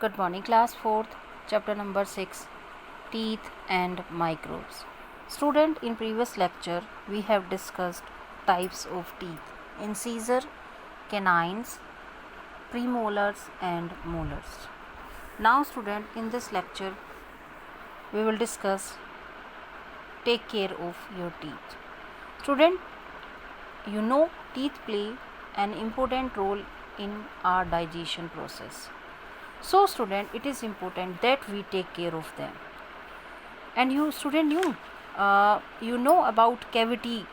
Good morning, class 4th, chapter number 6, Teeth and Microbes. Student, in previous lecture, we have discussed types of teeth: incisor, canines, premolars and molars. Now student, in this lecture, we will discuss take care of your teeth. Student, you know teeth play an important role in our digestion process. So student, it is important that we take care of them. And you student, you know about cavity.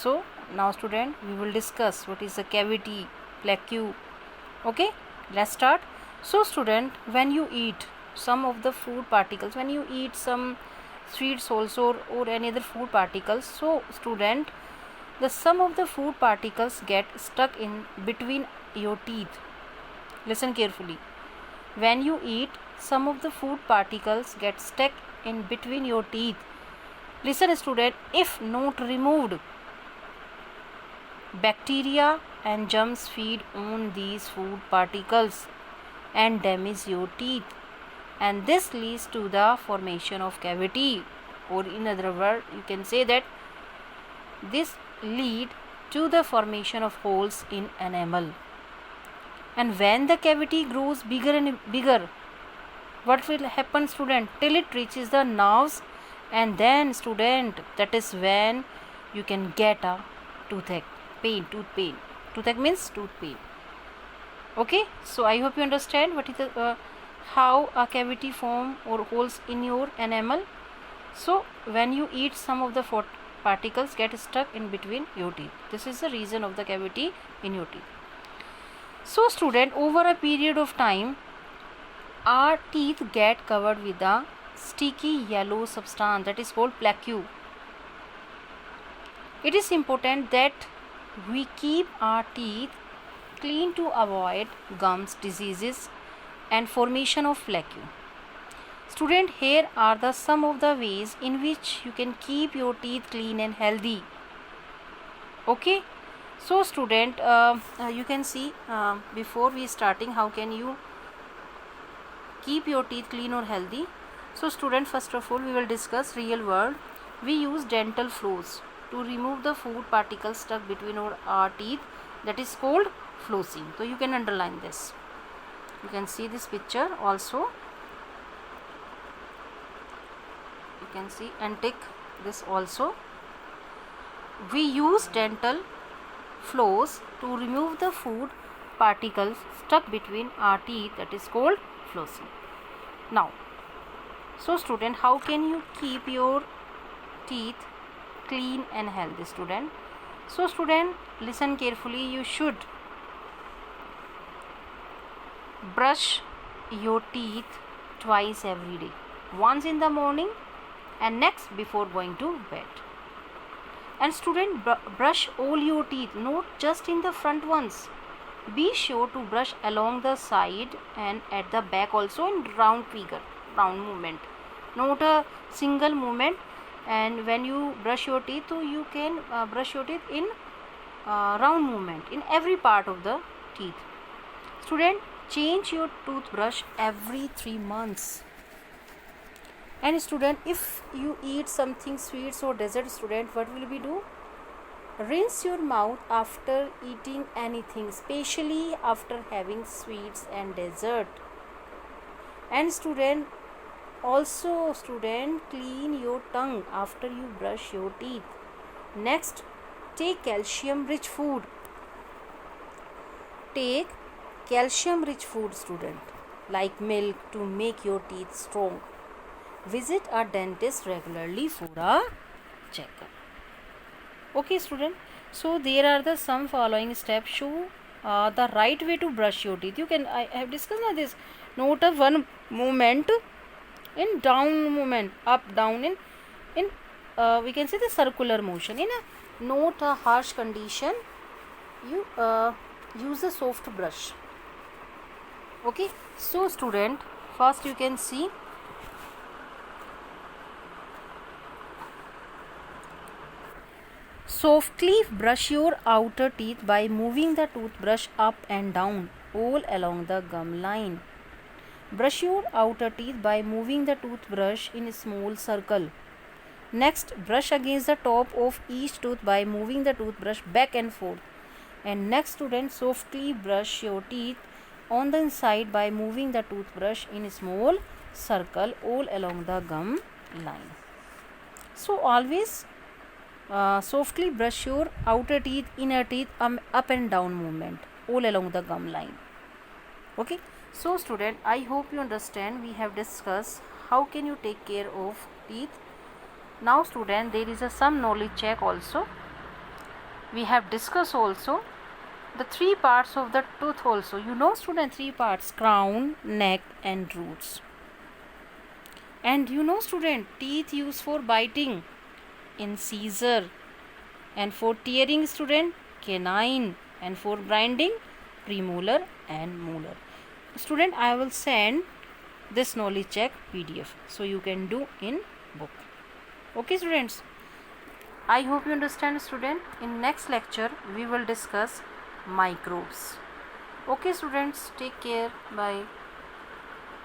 So now student, we will discuss what is a cavity, plaque. Okay, let's start. So student, when you eat some of the food particles, when you eat some sweets also or any other food particles, so student, the some of the food particles get stuck in between your teeth. Listen carefully. When you eat, some of the food particles get stuck in between your teeth. Listen student, if not removed, bacteria and germs feed on these food particles and damage your teeth, and this leads to the formation of cavity, or in other words, you can say that this lead to the formation of holes in enamel. And when the cavity grows bigger and bigger, what will happen student? Till it reaches the nerves, and then student, that is when you can get a toothache, tooth pain. Toothache means tooth pain. Okay, so I hope you understand what is the how a cavity form or holes in your enamel. So when you eat, some of the food particles get stuck in between your teeth. This is the reason of the cavity in your teeth. So student, over a period of time, our teeth get covered with a sticky yellow substance that is called plaque. It is important that we keep our teeth clean to avoid gums diseases and formation of plaque. Student, here are the some of the ways in which you can keep your teeth clean and healthy. Okay. So student, you can see before we starting how can you keep your teeth clean or healthy. So student, first of all we will discuss real world. We use dental floss to remove the food particles stuck between our teeth, that is called flossing. So you can underline this. You can see this picture also. You can see and tick this also. We use dental floss to remove the food particles stuck between our teeth, that is called flossing. Now, so student, how can you keep your teeth clean and healthy student? So student, listen carefully. You should brush your teeth twice every day, once in the morning and next before going to bed. And student, brush all your teeth, not just in the front ones. Be sure to brush along the side and at the back also in round figure, round movement, not a single movement. And when you brush your teeth, so you can brush your teeth in round movement in every part of the teeth. Student, change your toothbrush every 3 months. And student, if you eat something sweets or dessert, student, what will we do? Rinse your mouth after eating anything, especially after having sweets and dessert. And student, also student, clean your tongue after you brush your teeth. Next, take calcium rich food. Take calcium rich food student, like milk, to make your teeth strong. Visit a dentist regularly for a checkup. Okay student, so there are the some following steps show the right way to brush your teeth. You can, I have discussed this, not a one movement in down movement, up down, in we can say the circular motion, in a not a harsh condition. You use a soft brush. Okay, so student, first you can see softly brush your outer teeth by moving the toothbrush up and down all along the gum line. Brush your outer teeth by moving the toothbrush in a small circle. Next, brush against the top of each tooth by moving the toothbrush back and forth. And next, student, softly brush your teeth on the inside by moving the toothbrush in a small circle all along the gum line. So always softly brush your outer teeth, inner teeth, up and down movement all along the gum line. Okay. So student, I hope you understand. We have discussed how can you take care of teeth. Now student, there is a some knowledge check also. We have discussed also the three parts of the tooth also. You know student, three parts: crown, neck and roots. And you know student, teeth used for biting, incisor, and for tearing student, canine, and for grinding, premolar and molar. Student, I will send this knowledge check PDF so you can do in book. Okay students, I hope you understand student. In next lecture we will discuss microbes. Okay students, take care, bye.